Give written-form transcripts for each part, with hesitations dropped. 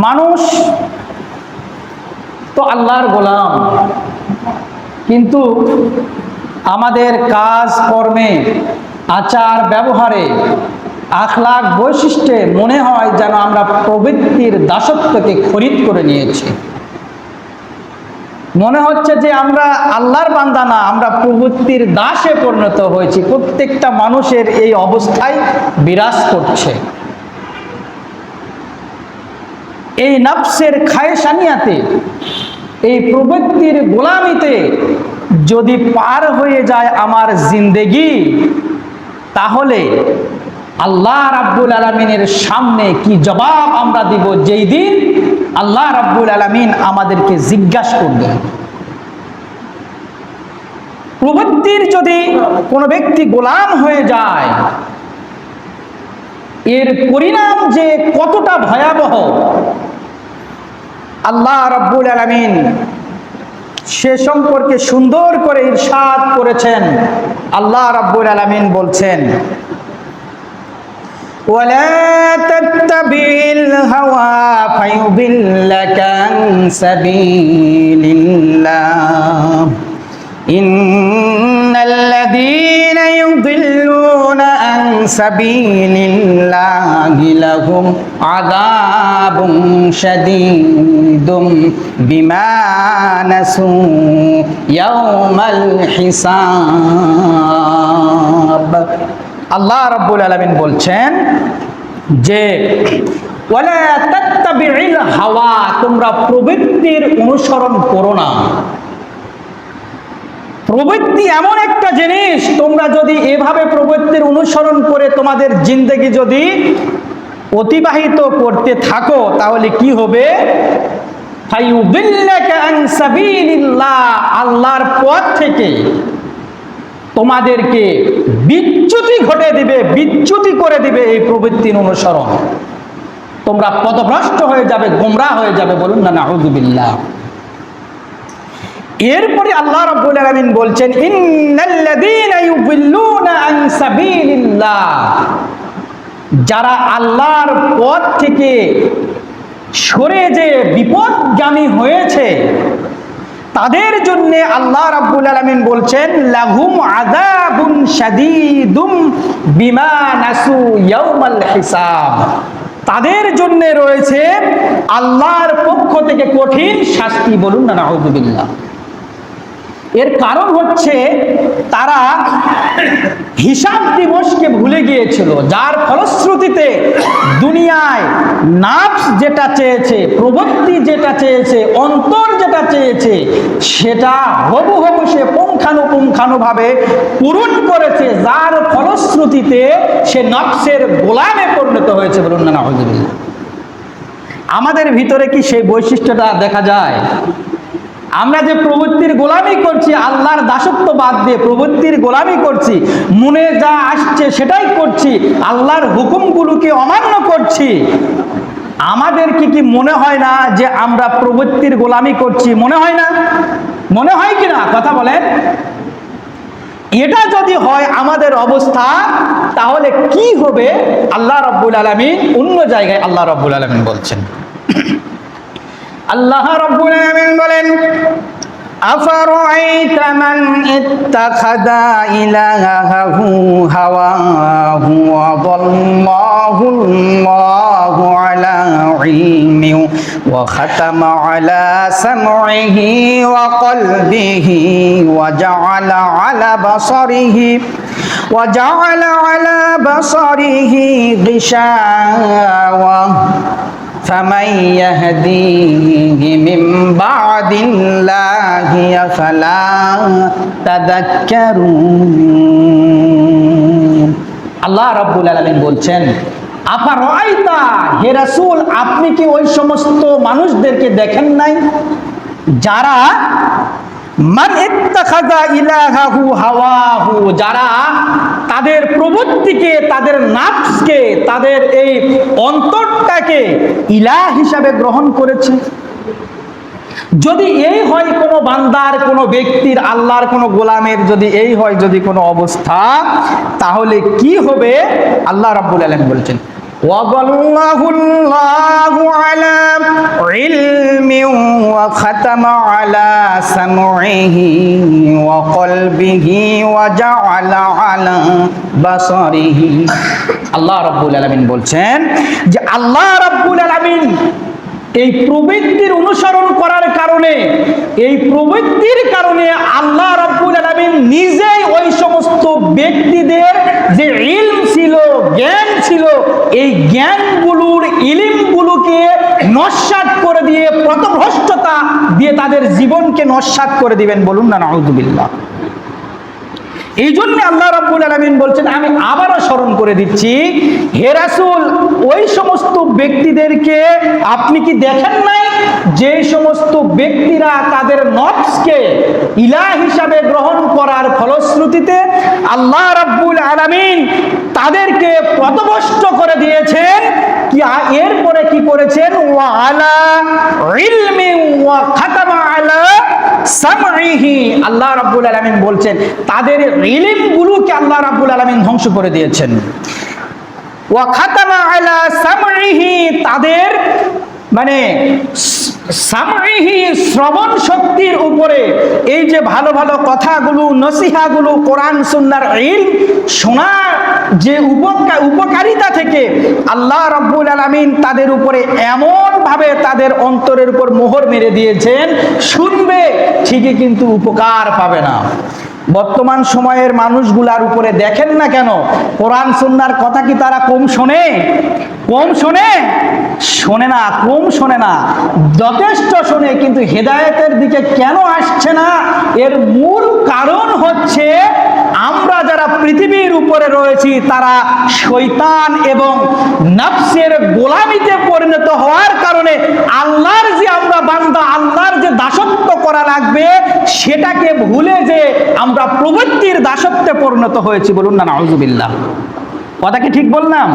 মানুষ তো আল্লাহর গোলাম, কিন্তু আমাদের কাজ কর্মে, আচার ব্যবহারে, আখলাক বৈশিষ্ট্যে মনে হয় যেন আমরা প্রবৃত্তির দাসত্বকে খরিদ করে নিয়েছি। মনে হচ্ছে যে আমরা আল্লাহর বান্দা না, আমরা প্রবৃত্তির দাসে পরিণত হয়েছি। প্রত্যেকটা মানুষের এই অবস্থায় বিরাজ করছে। এই নফসের খায়সানিয়াতে, এই প্রবৃত্তির গোলামিতে যদি পার হয়ে যায় আমার জিন্দেগি, তাহলে আল্লাহ রাব্বুল আলামিনের সামনে কি জবাব আমরা দিব, যেই দিন আল্লাহ রাব্বুল আলামিন আমাদেরকে জিজ্ঞাসা করবেন। প্রবৃত্তির যদি কোনো ব্যক্তি গোলাম হয়ে যায়, এর পরিণাম যে কতটা ভয়াবহ আল্লাহ রাব্বুল আলামিন সে সম্পর্কে সুন্দর করে ইরশাদ করেছেন। আল্লাহ রাব্বুল আলামিন বলছেন, ওয়ালা তাত্তাবিল হাওয়া ফায়ুদিল্লাকা আন সাবিলিল্লাহ ইন্নাল্লাযীনা ইউদিল্লুনা আন সাবিলিল্লাহি লাহুম আযাবুন শাদীদুম বিমা নাসু ইয়াওমাল হিসাব। আল্লাহ রাব্বুল আলামিন বলছেন যে ওয়ালা তাত্তাবিল হাওয়া, তোমরা প্রবৃত্তির অনুসরণ করো না। প্রবৃত্তি এমন একটা জিনিস, তোমরা যদি এভাবে প্রবৃত্তির অনুসরণ করে তোমাদের জিন্দেগি যদি অতিবাহিত করতে থাকো, তাহলে কি হবে? ফায়ুদিল্লাকা আন সাবিলিল্লাহ, আল্লাহর পথ থেকে তোমাদেরকে বিচ্যুতি ঘটে দিবে, বিচ্যুতি করে দিবে এই প্রবৃত্তির অনুসরণ। তোমরা পথভ্রষ্ট হয়ে যাবে, গোমরাহ হয়ে যাবে। বলুন না নাউযুবিল্লাহ। এরপরে আল্লাহ রাব্বুল আলামিন বলছেন, ইন্নাল্লাযীনা ইউদিল্লুনা আন সাবিলিল্লাহ, যারা আল্লাহর পথ থেকে সরে যে বিপদগামী হয়েছে, তাদের জন্য আল্লাহ রাব্বুল আলামিন বলছেন, লাহুম আযাবুন শাদীদুম বিমা নাসু ইয়াউমাল হিসাব, তাদের জন্য রয়েছে আল্লাহর পক্ষ থেকে কঠিন শাস্তি। বলুন না নাউযুবিল্লাহ। এর কারণ হচ্ছে তারা হিসাব দিবসকে ভুলে গিয়েছিল, যার ফলশ্রুতিতে দুনিয়ায় নাফস যেটা চেয়েছে, প্রবৃত্তি যেটা চেয়েছে, অন্তর যেটা চেয়েছে, সেটা হবু হবু সে পুঙ্খানুপুঙ্খানুভাবে পূরণ করেছে, যার ফলশ্রুতিতে সে নফসের গোলামে পরিণত হয়েছে। বলুন না নাউযুবিল্লাহ। আমাদের ভিতরে কি সেই বৈশিষ্ট্যটা দেখা যায়? আমরা যে প্রবৃত্তির গোলামি করছি, আল্লাহর দাসত্ব বাদ দিয়ে প্রবৃত্তির গোলামি করছি, মনে যা আসছে সেটাই করছি, আল্লাহর হুকুমগুলোকে অমান্য করছি, আমাদের কি মনে হয় না যে আমরা প্রবৃত্তির গোলামি করছি? মনে হয় না? মনে হয় কি না? কথা বলেন। এটা যদি হয় আমাদের অবস্থা, তাহলে কি হবে? আল্লাহ রাব্বুল আলামিন অন্য জায়গায় আল্লাহ রাব্বুল আলামিন বলছেন, আল্লাহ রাব্বুল আলামিন বলেন, আফারাআইতা মান ইত্তাখাযা ইলাহাহু হাওয়াহু ওয়া যাল্লাহু আল্লাহু আলা ইলমিন ওয়া খাতামা আলা সামইহি ওয়া কলবিহি ওয়া জাআলা আলা বাসারিহি গিশাওয়া فمن يهديه من بعد الله فلا تذكرون। আল্লাহ রাব্বুল আলামিন বলছেন, আফারাআইতা, হে রাসূল, আপনি কি ওই সমস্ত মানুষদেরকে দেখেন নাই যারা মান ইত্তাখাযা ইলাহাহু হাওয়াহু, যারা তাদের প্রবৃত্তিকে, তাদের নাফসকে, তাদের এই অন্তরটাকে ইলাহ হিসাবে গ্রহণ করেছে। যদি এই হয় কোনো বান্দার, কোনো ব্যক্তির, আল্লাহর কোনো গোলামের যদি এই হয় যদি কোনো অবস্থা, তাহলে কি হবে? আল্লাহ রাব্বুল আলামিন বলছেন, ওয়াল্লাহু আলা ইলমিন ওয়া খাতামা আলা সামঈহি ওয়া কলবিহি ওয়া জাআলা আলা বাসারিহি। আল্লাহ রাব্বুল আলামিন বলছেন যে আল্লাহ রাব্বুল আলামিন এই প্রবৃত্তির অনুসরণ করার কারণে, এই প্রবৃত্তির কারণে আল্লাহ রাব্বুল আলামিন নিজেই ওই সমস্ত ব্যক্তিদের যে ইলম ছিল, জ্ঞান ছিল, এই জ্ঞানগুলোর ইলমগুলোকে নস্যাৎ করে দিয়ে, পথভ্রষ্টতা দিয়ে তাদের জীবনকে নস্যাৎ করে দিবেন। বলুন না নাউযুবিল্লাহ। এই জন্য আল্লাহ রাব্বুল আলামিন বলছেন, আমি আবারও স্মরণ করে দিচ্ছি, হে রাসূল, ওই সমস্ত ব্যক্তিদেরকে আপনি কি দেখেন নাই যে সমস্ত ব্যক্তিরা তাদের নফসকে ইলাহ হিসাবে গ্রহণ করার ফলশ্রুতিতে আল্লাহ রাব্বুল আলামিন তাদেরকে পথভ্রষ্ট করে দিয়েছেন। কি এরপরে কি করেছেন? ওয়া আলা ইলমি ওয়া খাতামা আলা সামঈহি। আল্লাহ রাব্বুল আলামিন বলছেন তাদের ইলমগুলোকে আল্লাহ রাব্বুল আলামিন ধ্বংস করে দিয়েছেন। ওয়া খাতামা আলা সামঈহি, তাদের মানে সামঈহি শ্রবণ শক্তির উপরে এই যে ভালো ভালো কথাগুলো, নসিহাগুলো, কোরআন সুন্নাহর ইলম শোনার যে উপকারিতা থেকে আল্লাহ রাব্বুল আলামিন তাদের উপরে এমন ভাবে তাদের অন্তরের উপর মোহর মেরে দিয়েছেন, শুনবে ঠিকই কিন্তু উপকার পাবে না। বর্তমান সময়ের মানুষগুলার উপরে দেখেন না কেন, কোরআন সুন্নাহর কথা কি তারা কম শোনে? কম শোনে? শোনে না, কম শোনে না, যথেষ্ট শোনে, কিন্তু হেদায়েতের দিকে কেন আসছে না? এর মূল কারণ হচ্ছে আমরা যারা পৃথিবীর উপরে রয়েছি তারা শয়তান এবং নফসের গোলামিতে পরিণত হওয়ার কারণে আল্লাহর যে আমরা বান্দা, আল্লাহর যে দাসত্ব করা লাগবে সেটাকে ভুলে যে আমরা প্রবৃত্তির দাসত্বে পরিণত হয়েছি। বলুন না নাউযুবিল্লাহ। কথা কি ঠিক বললাম?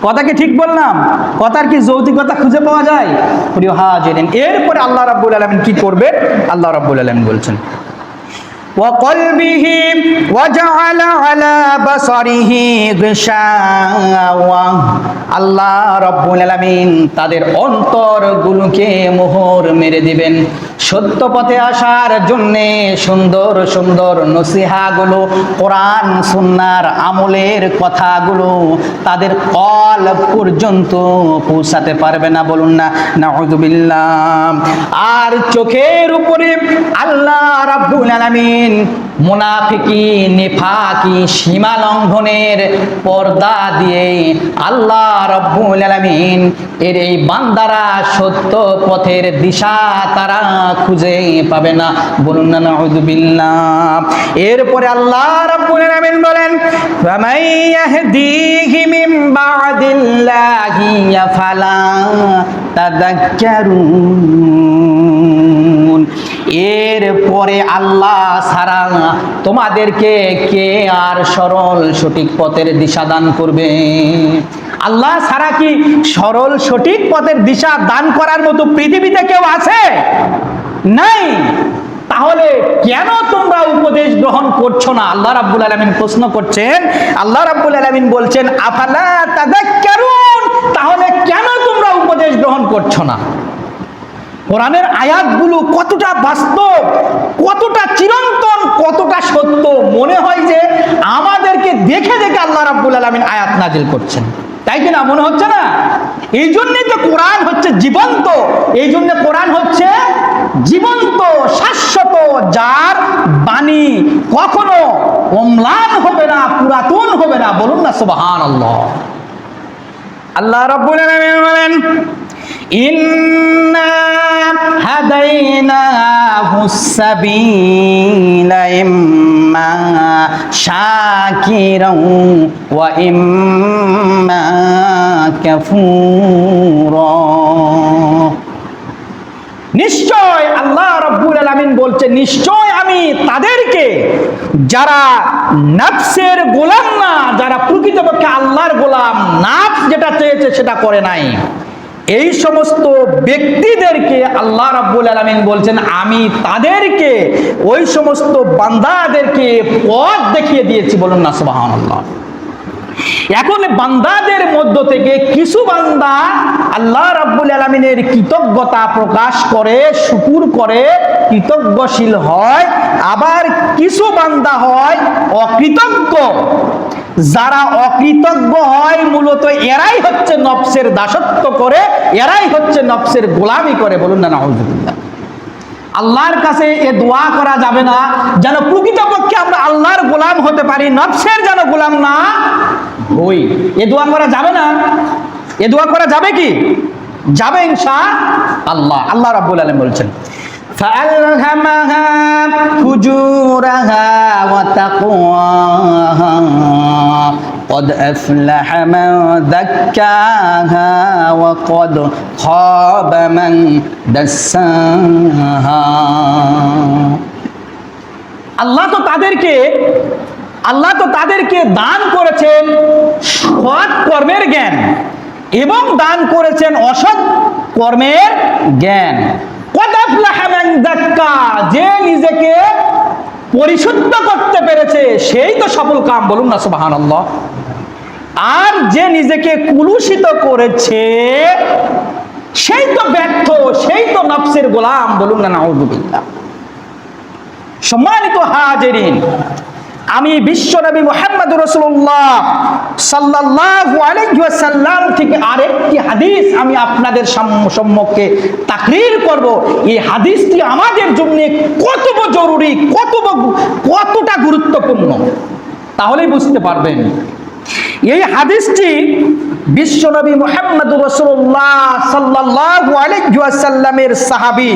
কথা কি ঠিক বললাম? কথার কি যৌক্তিকতা খুঁজে পাওয়া যায়? প্রিয় হাজিরিন, এরপরে আল্লাহ রাব্বুল আলামিন কি করবেন? আল্লাহ রাব্বুল আলামিন বলছেন وقلبه وجعل على بصره غشاوة। আল্লাহ রাব্বুল আলামিন তাদের অন্তরগুলোকে মোহর মেরে দিবেন। সত্য পথে আসার জন্যে সুন্দর সুন্দর নসিহাগুলো, কোরআন সুন্নাহর আমলের কথাগুলো তাদের কলব পর্যন্ত পৌঁছাতে পারবে না। বলুন না নাউযুবিল্লাহ। আর চোখের উপরে আল্লাহ রাব্বুল আলামিন মুনাফিকি, নিফাকি, সীমা লঙ্ঘনের পর্দা দিয়ে আল্লাহ রাব্বুল আলামিন এর এই বান্দারা সত্য পথের দিশা তারা খুঁজে পাবে না। বলুন না নাউযুবিল্লাহ। এরপরে আল্লাহ রাব্বুল আলামিন বলেন, ফামান ইয়াহদিহি মিন বা'দিল্লাহি ফালা তাযাক্কারুন। এরপরে আল্লাহ ছাড়া তোমাদেরকে কে আর সরল সঠিক পথের দিশা দান করবে? আল্লাহ ছাড়া কি সরল সঠিক পথের দিশা দান করার মতো পৃথিবীতে কেউ আছে? নাই। তাহলে কেন তোমরা উপদেশ গ্রহণ করছো না? আল্লাহ রাব্বুল আলামিন প্রশ্ন করছেন। আল্লাহ রাব্বুল আলামিন বলছেন, আফালা তাযাক্কারুন, তাহলে কেন তোমরা উপদেশ গ্রহণ করছো না? কোরআনের আয়াতগুলো কতটা বাস্তব, কতটা চিরন্তন, কতটা সত্য। মনে হয় যে আমাদেরকে দেখে দেখে আল্লাহ রাব্বুল আলামিন আয়াত নাজিল করছেন, তাই কি না? মনে হচ্ছে না? এই জন্যই তো কোরআন হচ্ছে জীবন্ত। এই জন্য কোরআন হচ্ছে জীবন্ত, শাশ্বত, যার বাণী কখনো অম্লান হবে না, পুরাতন হবে না। বলুন না সুবহানাল্লাহ। আল্লাহ রাব্বুল আলামিন বলেন, ইন্না হাদাইনাহুস সাবিলা ইম্মা শাকিরাও ওয়া ইম্মা কাফুরা। নিশ্চয় আল্লাহ রাব্বুল আলামিন বলছেন, নিশ্চয় আমি তাদেরকে, যারা নফসের গোলাম না, যারা প্রকৃতপক্ষে আল্লাহর গোলাম, নফস যেটা চেয়েছে সেটা করে নাই, এই সমস্ত ব্যক্তিদেরকে আল্লাহ রাব্বুল আলামিন বলছেন আমি তাদেরকে, ওই সমস্ত বান্দাদেরকে পথ দেখিয়ে দিয়েছি। বলুন না সুবহানাল্লাহ। এখন বান্দাদের মধ্য থেকে কিছু বান্দা আল্লাহ রাব্বুল আলামিনের কৃতজ্ঞতা প্রকাশ করে, শুকর করে, কৃতজ্ঞশীল হয়। আবার কিছু বান্দা হয় অকৃতজ্ঞ। যারা অকৃতজ্ঞ হয় মূলত এরাই হচ্ছে নফসের দাসত্ব করে, এরাই হচ্ছে নফসের গোলামি করে। বলুন না নাউযুবিল্লাহ। আল্লাহর কাছে এ দোয়া করা যাবে না যেন প্রকৃতপক্ষে আমরা আল্লাহর গোলাম হতে পারি, নফসের যেন গোলাম না হই। এ দোয়া করা যাবে না? এ দোয়া করা যাবে কি? যাবে ইনশাআল্লাহ। আল্লাহ রাব্বুল আলামিন বলছেন فألهمها فجورها وتقواها قد أفلح من زكاها وقد خاب من دساها। আল্লাহ তো তাদেরকে দান করেছেন সৎ কর্মের জ্ঞান এবং দান করেছেন অসৎ কর্মের জ্ঞান। যে নিজেকে পরিশুদ্ধ করতে পেরেছে সেই তো সফল কাম। বলুন না সুবহানাল্লাহ। আর যে নিজেকে কুলুষিত করেছে সেই তো ব্যর্থ, সেই তো নফসের গোলাম। বলুন না নাউযুবিল্লাহ। সম্মানিত হাজিরিন, আমি বিশ্বনবী মুহাম্মদুর রাসূলুল্লাহ সাল্লাল্লাহু আলাইহি ওয়াসাল্লাম থেকে আরেকটি হাদিস আমি আপনাদের সম্মুখে তাকরীর করব। এই হাদিসটি আমাদের জন্য কতটা জরুরি, কতটা গুরুত্বপূর্ণ তাহলেই বুঝতে পারবেন। এই হাদিসটি বিশ্বনবী মুহাম্মদুর রাসূলুল্লাহ সাল্লাল্লাহু আলাইহি ওয়াসাল্লামের সাহাবী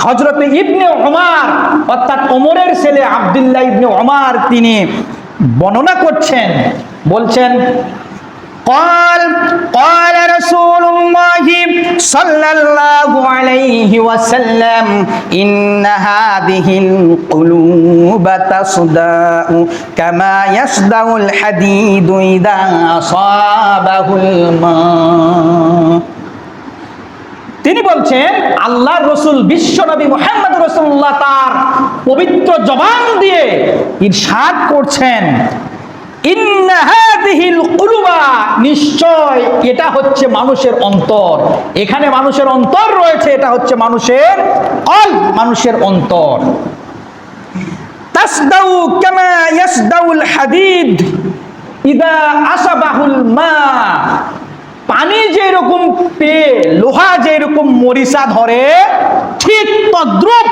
হযরত ইবনে ওমর অর্থাৎ ওমরের ছেলে আব্দুল্লাহ ইবনে ওমর তিনি বর্ণনা করছেন। বলছেন قال رسول الله صلى الله عليه وسلم إن هذه القلوب تصدأ كما يصدأ الحديد إذا أصابه الماء। তিনি বলছেন আল্লাহর রাসূল বিশ্বনবী মুহাম্মদ রাসূলুল্লাহ তার পবিত্র জবান দিয়ে ইরশাদ করছেন, ইন্না হাযিহিল কুলুবা, নিশ্চয় এটা হচ্ছে মানুষের অন্তর। এখানে মানুষের অন্তর রয়েছে, এটা হচ্ছে মানুষের কলব, মানুষের অন্তর। তাসদাউ কামা ইয়াসদাউল হাদিদ ইদা আসাবাহুল মা, পানি যেরকম পেয়ে লোহা যেরকম মরিচা ধরে ঠিক তদ্রূপ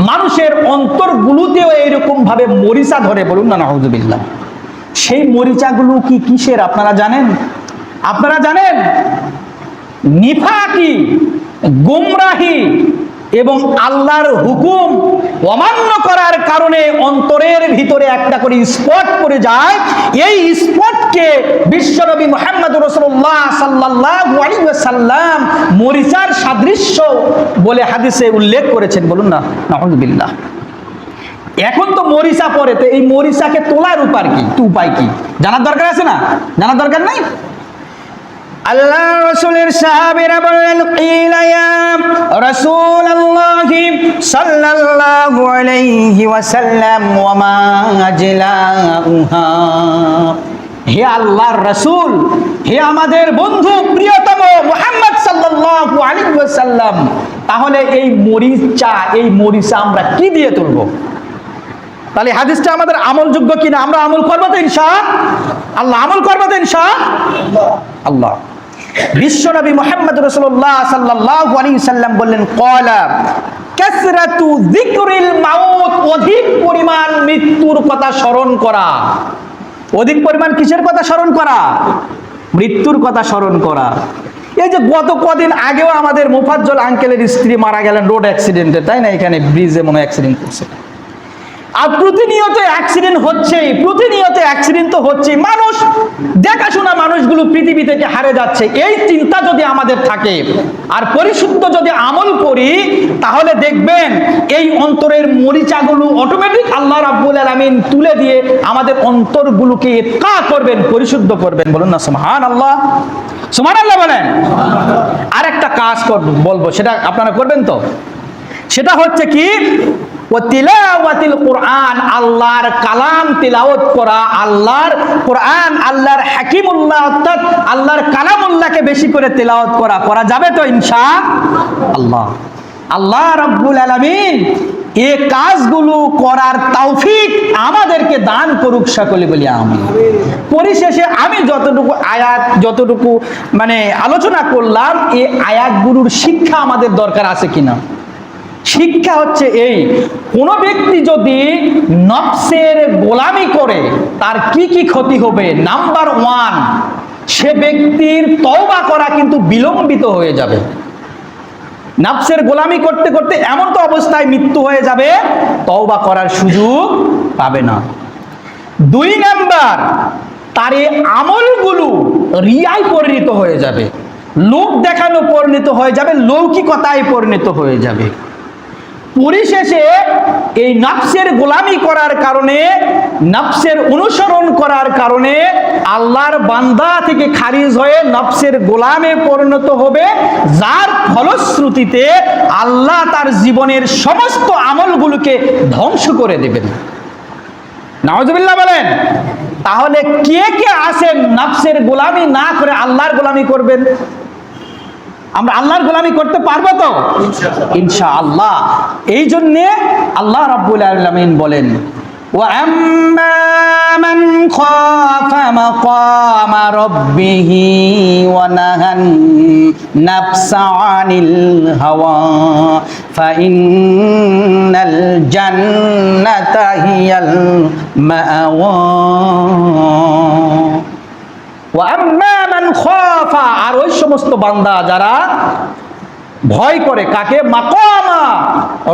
মানুষের অন্তরগুলোতেও এরকম ভাবে মরিচা ধরে। বলুন না নাউযুবিল্লাহ। সেই মরিচাগুলো কি কিসের আপনারা জানেন? আপনারা জানেন নিফাকি, গুমরাহি এবং আল্লাহর হুকুম অমান্য করার কারণে অন্তরের ভিতরে একটা করে স্পট পড়ে যায়। এই স্পটকে বিশ্বনবী মুহাম্মদুর রাসূলুল্লাহ সাল্লাল্লাহু আলাইহি ওয়াসাল্লাম মরিচার সাদৃশ্য বলে হাদিসে উল্লেখ করেছেন। বলুন না নাউযুবিল্লাহ। এখন তো মরিচা পড়ে, তো এই মরিচাকে তোলার উপায় কি জানার দরকার আছে না? জানার দরকার নাই? আল্লাহ রাসূলের সাহাবীরা বললেন, কিলা ইয়া রাসূলুল্লাহ সাল্লাল্লাহু আলাইহি ওয়াসাল্লাম ওয়া মা আজলাউহা। হে আল্লাহর রাসূল, হে আমাদের বন্ধু প্রিয়তম মুহাম্মদ সাল্লাল্লাহু আলাইহি ওয়াসাল্লাম, তাহলে এই মরিচা আমরা কি দিয়ে তুলব? তাহলে হাদিসটা আমাদের আমলযোগ্য কিনা? আমরা আমল করবো তো ইনশাআল্লাহ? আমল করবো তো ইনশাআল্লাহ? বিশ্বনবী মুহাম্মদ রাসূলুল্লাহ সাল্লাল্লাহু আলাইহি সাল্লাম বললেন, ক্বালা কাসরাতু যিকরিল মাউত, অধিক পরিমাণ মৃত্যুর কথা স্মরণ করা। অধিক পরিমাণ কিসের কথা স্মরণ করা? মৃত্যুর কথা স্মরণ করা। এই যে গত কদিন আগেও আমাদের মুফাজ্জল আঙ্কেলের স্ত্রী মারা গেলেন রোড অ্যাক্সিডেন্টে, তাই না? এখানে ব্রিজে মনে অ্যাক্সিডেন্ট করছে। আর প্রতিনিয়ত অ্যাক্সিডেন্ট হচ্ছেই, প্রতিনিয়ত অ্যাক্সিডেন্ট তো হচ্ছেই। মানুষ দেখাশোনা মানুষগুলো পৃথিবী থেকে হারে যাচ্ছে। এই চিন্তা যদি আমাদের থাকে আর পরিশুদ্ধ যদি আমল করি, তাহলে দেখবেন এই অন্তরের মরিচাগুলো অটোমেটিক আল্লাহ রাব্বুল আলামিন তুলে দিয়ে আমাদের অন্তরগুলোকে ইতকা করবেন, পরিশুদ্ধ করবেন। বলুন না সুবহানাল্লাহ। সুবহানাল্লাহ বলেন। আরেকটা কাজ বলবো, সেটা আপনারা করবেন তো? সেটা হচ্ছে কি, ওয়া তিলাওয়াতিল কুরআন, আল্লাহর কালাম তিলাওয়াত করা, আল্লাহর কুরআন, আল্লাহর হাকিমুল্লাহ অর্থাৎ আল্লাহর কালামুল্লাহকে বেশি করে তিলাওয়াত করা যাবে তো ইনশাআল্লাহ। আল্লাহ রাব্বুল আলামিন এই কাজগুলো করার তৌফিক আমাদেরকে দান করুক, সকলে বলি আমিন। পরিশেষে আমি যতটুকু মানে আলোচনা করলাম, এই আয়াতগুলোর শিক্ষা আমাদের দরকার আছে কিনা। শিক্ষা হচ্ছে এই, কোন ব্যক্তি যদি নফসের গোলামি করে তার কি কি ক্ষতি হবে। নাম্বার 1, সে ব্যক্তির তওবা করা কিন্তু বিলম্বিত হয়ে যাবে। নফসের গোলামি করতে করতে এমন তো অবস্থায় মৃত্যু হয়ে যাবে, তওবা করার সুযোগ পাবে না। 2 নাম্বার, তার এই আমলগুলো রিয়ায় পরিণত হয়ে যাবে, লোক দেখানো পরিণত হয়ে যাবে, লৌকিকতায় পরিণত হয়ে যাবে। পরিশেষে এই নফসের গোলামি করার কারণে, নফসের অনুসরণ করার কারণে আল্লাহর বান্দা থেকে খারিজ হয়ে নফসের গোলামে পরিণত হবে, যার ফলশ্রুতিতে আল্লাহ তার জীবনের সমস্ত আমলগুলোকে ধ্বংস করে দেবেন। নাউজুবিল্লাহ বলেন। তাহলে কে কে আছেন নফসের গোলামি না করে আল্লাহর গোলামি করবেন? আমরা আল্লাহর গোলামি করতে পারবো তো ইনশাআল্লাহ। এই জন্যে আল্লাহ রাব্বুল আলামিন বলেন, ওয়া আম্মা মান খাফা মাকামা রাব্বিহি ওয়া নাহান নাফসা আনিল হাওয়া ফাইন্নাল জান্নাতা হিয়াল মাওয়া। আর ওই সমস্ত বান্দা যারা ভয় করে কাকে? মাকামা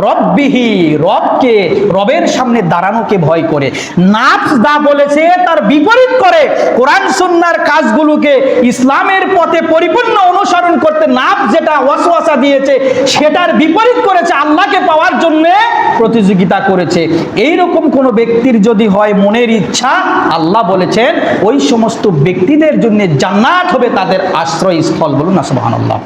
রব্বিহি, রবকে, রবের সামনে দাঁড়ানোকে ভয় করে। নাফস যা বলেছে তার বিপরীত করে, কোরআন সুন্নাহর কাজগুলোকে ইসলামের পথে পরিপূর্ণ অনুসরণ করতে নাফস যেটা ওয়াসওয়াসা দিয়েছে সেটার বিপরীত করেছে, আল্লাহকে পাওয়ার জন্য প্রতিযোগিতা করেছে। এই রকম কোন ব্যক্তির যদি হয় মনের ইচ্ছা, আল্লাহ বলেছেন ওই সমস্ত ব্যক্তিদের জন্য জান্নাত হবে তাদের আশ্রয়স্থল। বলুন না সুবহানাল্লাহ।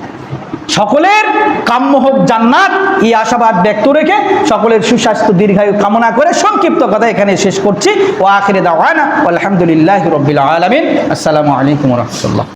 সকলের কাম্য হোক জান্নাত, এই আশাবাদ ব্যক্ত রেখে সকলের সুস্বাস্থ্য দীর্ঘায়ু কামনা করে সংক্ষিপ্ত কথা এখানে শেষ করছি। ওয়া আখিরু দাওয়ানা আলহামদুলিল্লাহি রাব্বিল আলামিন। আসসালামু আলাইকুম ওয়া রাহমাতুল্লাহ।